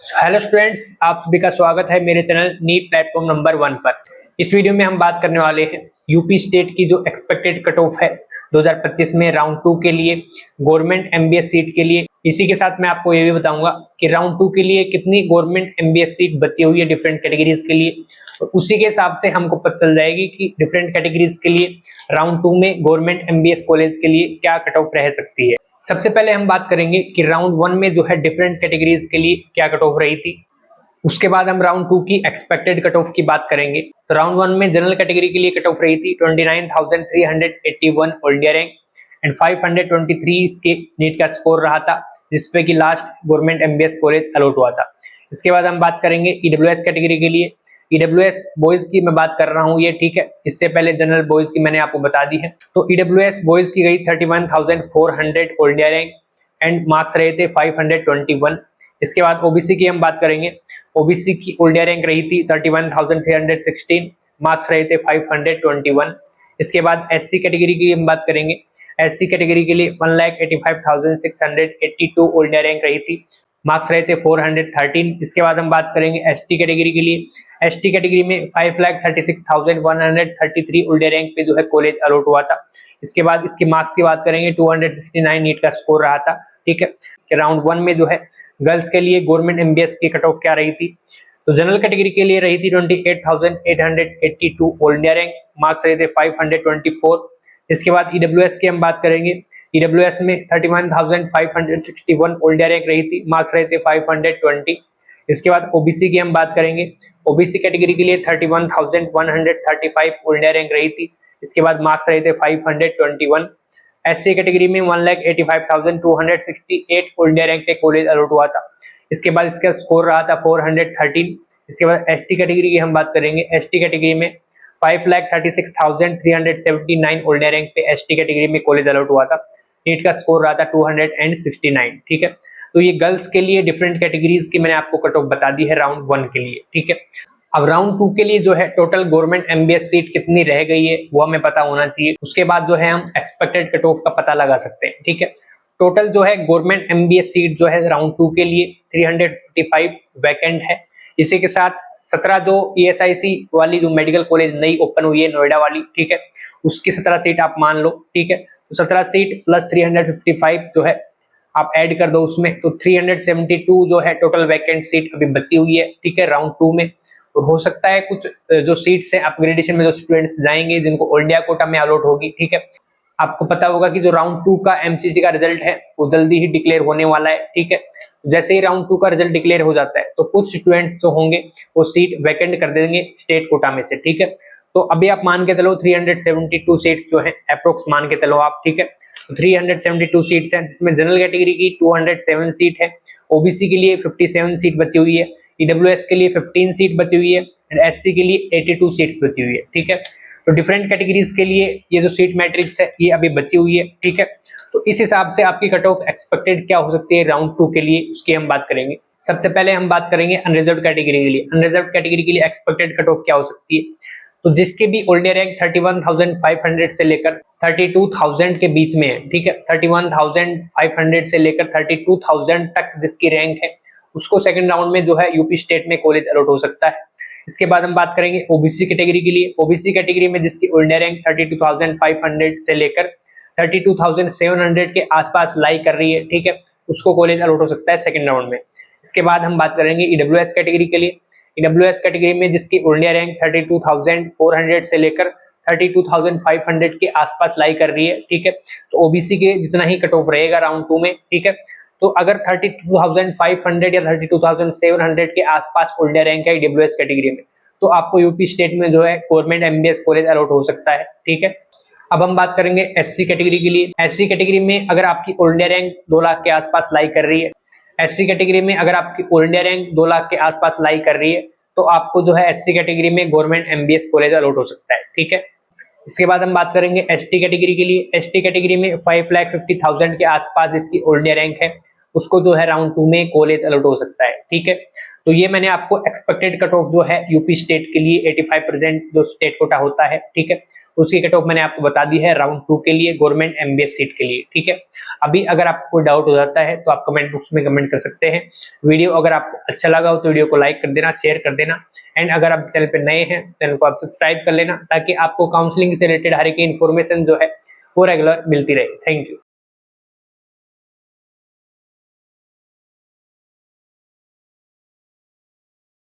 Hello students, आप सभी का स्वागत है मेरे चैनल नीट प्लेटफॉर्म नंबर 1 पर। इस वीडियो में हम बात करने वाले हैं यूपी स्टेट की जो एक्सपेक्टेड कट ऑफ है 2025 में राउंड 2 के लिए गवर्नमेंट एमबीएस सीट के लिए। इसी के साथ मैं आपको ये भी बताऊंगा कि राउंड 2 के लिए कितनी गवर्नमेंट एमबीएस सीट बची हुई है डिफरेंट कैटेगरीज के लिए, और उसी के हिसाब से हमको पता चल जाएगी कि डिफरेंट कैटेगरीज के लिए राउंड 2 में गवर्नमेंट एमबीएस कॉलेज के लिए क्या कट ऑफ रह सकती है। सबसे पहले हम बात करेंगे कि राउंड 1 में जो है डिफरेंट कैटेगरीज के लिए क्या कट ऑफ रही थी। उसके बाद हम राउंड 2 की एक्सपेक्टेड कट ऑफ की बात करेंगे। तो राउंड 1 में जनरल कैटेगरी के लिए कट ऑफ रही थी 29,381 ऑल इंडिया रैंक एंड 523 इसके नीट का स्कोर रहा था, जिसपे कि last government MBS college allot हुआ था। इसके बाद हम बात करेंगे ईडब्ल्यूएस कैटेगरी के लिए। ईडब्ल्यूएस बॉयज की मैं बात कर रहा हूँ, ये ठीक है। इससे पहले जनरल बॉयज की मैंने आपको बता दी है। तो ईडब्ल्यूएस बॉयज की गई 31,400 all India rank and marks रहे थे 521। इसके बाद ओबीसी की हम बात करेंगे। ओबीसी की ऑल इंडिया रैंक रही थी 31,316, मार्क्स रहे थे 521। इसके बाद एससी कैटेगरी की हम बात करेंगे। एससी कैटेगरी के लिए 1,85,682 ऑल इंडिया रैंक रही थी, मार्क्स रहे थे 413। इसके बाद हम बात करेंगे एसटी कैटेगरी के लिए। एसटी कैटेगरी में 5,36,133 ऑल इंडिया रैंक पे जो है कॉलेज अलॉट हुआ था। इसके बाद इसके मार्क्स की बात करेंगे 269 नीट का स्कोर रहा था, ठीक है। राउंड 1 में जो है गर्ल्स के लिए गवर्नमेंट एमबीएस की कट ऑफ क्या रही थी। तो जनरल कैटेगरी के लिए रही थी 28,882 ऑल इंडिया रैंक, मार्क्स रहे थे 524। इसके बाद ईडब्ल्यूएस की हम बात करेंगे। ईडब्ल्यूएस में 31,561 ऑल इंडिया रैंक रही थी, मार्क्स रहे थे 520। इसके बाद ओबीसी की हम बात करेंगे। ओबीसी कैटेगरी के लिए 31,135 ऑल इंडिया रैंक रही थी। इसके बाद मार्क्स रहे थे 521। एससी कैटेगरी में 1,85,268 ऑल इंडिया रैंक पे कॉलेज अलॉट हुआ था। इसके बाद इसका स्कोर रहा था 413। इसके बाद एसटी कैटेगरी की हम बात करेंगे। एसटी कैटेगरी में 5,36,379 ऑल इंडिया रैंक पे एसटी कैटेगरी में कॉलेज अलॉट हुआ था। नीट का स्कोर रहा था 269, ठीक है। तो ये गर्ल्स के लिए डिफरेंट कैटेगरीज की मैंने आपको कट ऑफ बता दी है राउंड 1 के लिए, ठीक है। अब राउंड 2 के लिए जो है टोटल गवर्नमेंट एमबीएस सीट कितनी रह गई है वो हमें पता होना चाहिए। उसके बाद जो है हम एक्सपेक्टेड कट ऑफ का पता लगा सकते हैं, ठीक है। टोटल जो है गवर्नमेंट एमबीएस सीट जो है राउंड 2 के लिए 355 वैकेंट है। इसी के साथ 17 जो ईएसआईसी वाली जो मेडिकल कॉलेज नई ओपन हुई है नोएडा वाली, ठीक है, उसकी 17 सीट आप मान लो, ठीक है। तो 17 सीट प्लस 355 जो है आप ऐड कर दो उसमें, तो 372 जो है टोटल वैकेंट सीट अभी बची हुई है, ठीक है, राउंड 2 में। और हो सकता है कुछ जो सीट्स हैं अपग्रेडेशन में जो स्टूडेंट्स जाएंगे जिनको ऑल इंडिया कोटा में अलॉट होगी, ठीक है। आपको पता होगा कि जो राउंड 2 का एमसीसी का रिजल्ट है वो जल्दी ही डिक्लेयर होने वाला है, ठीक है। जैसे ही राउंड 2 का रिजल्ट डिक्लेयर हो जाता है तो कुछ स्टूडेंट्स जो होंगे वो सीट वैकेंट कर देंगे स्टेट कोटा में से, ठीक है। तो अभी आप मान के चलो 372 सीट्स जो है अप्रोक्स मान के चलो आप, ठीक है। तो 372 सीट्स हैं, जिसमें जनरल कैटेगरी की 207 सीट है, ओबीसी के लिए 57 सीट बची हुई है, ईडब्ल्यूएस के लिए 15 सीट बची हुई है एंड एससी के लिए 82 सीट्स बची हुई है, ठीक है। तो डिफरेंट कैटेगरीज के लिए ये जो सीट मैट्रिक्स है ये अभी बची हुई है, ठीक है। तो इस हिसाब से आपकी कट ऑफ एक्सपेक्टेड क्या हो सकती है राउंड 2 के लिए, उसकी हम बात करेंगे। सबसे पहले हम बात करेंगे अनरिजर्व कैटेगरी के लिए। अनरिजर्व कैटेगरी के लिए एक्सपेक्टेड कट ऑफ क्या हो सकती है। तो जिसके भी ऑल इंडिया रैंक 31,500 से लेकर 32,000 के बीच में है, ठीक है, 31,500 से लेकर 32,000 तक जिसकी रैंक है उसको सेकंड राउंड में जो है यूपी स्टेट में कॉलेज अलॉट हो सकता है। इसके बाद हम बात करेंगे ओबीसी कैटेगरी के लिए। ओबीसी कैटेगरी में जिसकी ऑल इंडिया रैंक 32,500 से लेकर 32,700 के आसपास लाई कर रही है, ठीक है, उसको कॉलेज अलॉट हो सकता है सेकंड राउंड में। इसके बाद हम बात करेंगे ईडब्ल्यूएस कैटेगरी के लिए। ईडब्ल्यूएस कैटेगरी में जिसकी ऑल इंडिया रैंक 32,400 से लेकर 32,500 के आसपास लाई कर रही है, ठीक है। तो ओबीसी के जितना ही कट ऑफ रहेगा राउंड 2 में, ठीक है। तो अगर 32,500 या 32,700 के आसपास ऑल इंडिया रैंक है ईडब्ल्यूएस कैटेगरी में, तो आपको यूपी स्टेट में जो है गवर्नमेंट एमबीएस कॉलेज अलॉट हो सकता है, ठीक है। अब हम बात करेंगे एससी कैटेगरी के लिए। एससी कैटेगरी में अगर आपकी ऑल इंडिया रैंक 2 लाख के आसपास लाई कर रही है, एससी कैटेगरी में अगर आपकी ऑल इंडिया रैंक 2 लाख के आसपास लाई कर रही है, तो आपको जो है एससी कैटेगरी में गवर्नमेंट एमबीएस कॉलेज अलॉट हो सकता है, ठीक है। इसके बाद हम बात करेंगे एसटी कैटेगरी के लिए। एसटी कैटेगरी में 5,50,000 के आसपास जिसकी ऑल इंडिया रैंक है उसको जो है राउंड 2 में कॉलेज अलॉट हो सकता है, ठीक है। तो ये मैंने आपको एक्सपेक्टेड कट ऑफ जो है यूपी स्टेट के लिए 85% जो स्टेट कोटा होता है, ठीक है, उसकी कट ऑफ मैंने आपको बता दी है राउंड 2 के लिए गवर्नमेंट एमबीएस सीट के लिए, ठीक है। अभी अगर आपको कोई डाउट हो जाता है तो आप कमेंट बॉक्स में कमेंट कर सकते हैं। वीडियो अगर आपको अच्छा लगा हो तो वीडियो को लाइक कर देना, शेयर कर देना, एंड अगर आप चैनल पे नए हैं चैनल को आप सब्सक्राइब कर लेना, ताकि आपको काउंसलिंग से रिलेटेड हर एक इन्फॉर्मेशन जो है वो रेगुलर मिलती रहे। Thank you.